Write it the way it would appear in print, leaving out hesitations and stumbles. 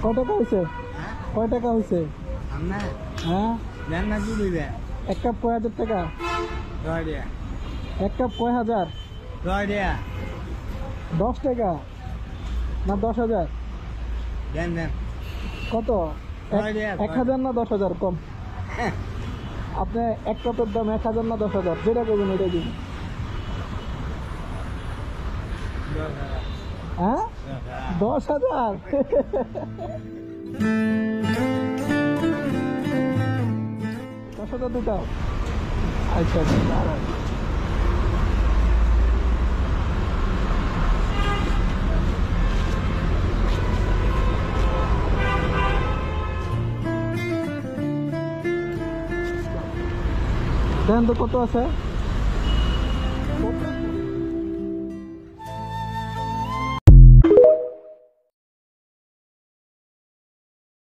কয় টাকা হয়েছে? হ্যাঁ কয় টাকা হয়েছে? আমরা হ্যাঁ, দেন না কি দিবে এক কাপ কয় হাজার টাকা? 10 টাকা এক কাপ কয় হাজার? 10 টাকা 10 টাকা না 10,000? দেন দেন কত? 10,000 1,000 না 10,000? কম। আপনি এক কাপের দাম 1,000 না 10,000? যেটা করবেন ওইটা দিন। হ্যাঁ, 10,000? 10,000 দিতাম। আচ্ছা আচ্ছা, দাঁড়ান। দেন তো কত আছে?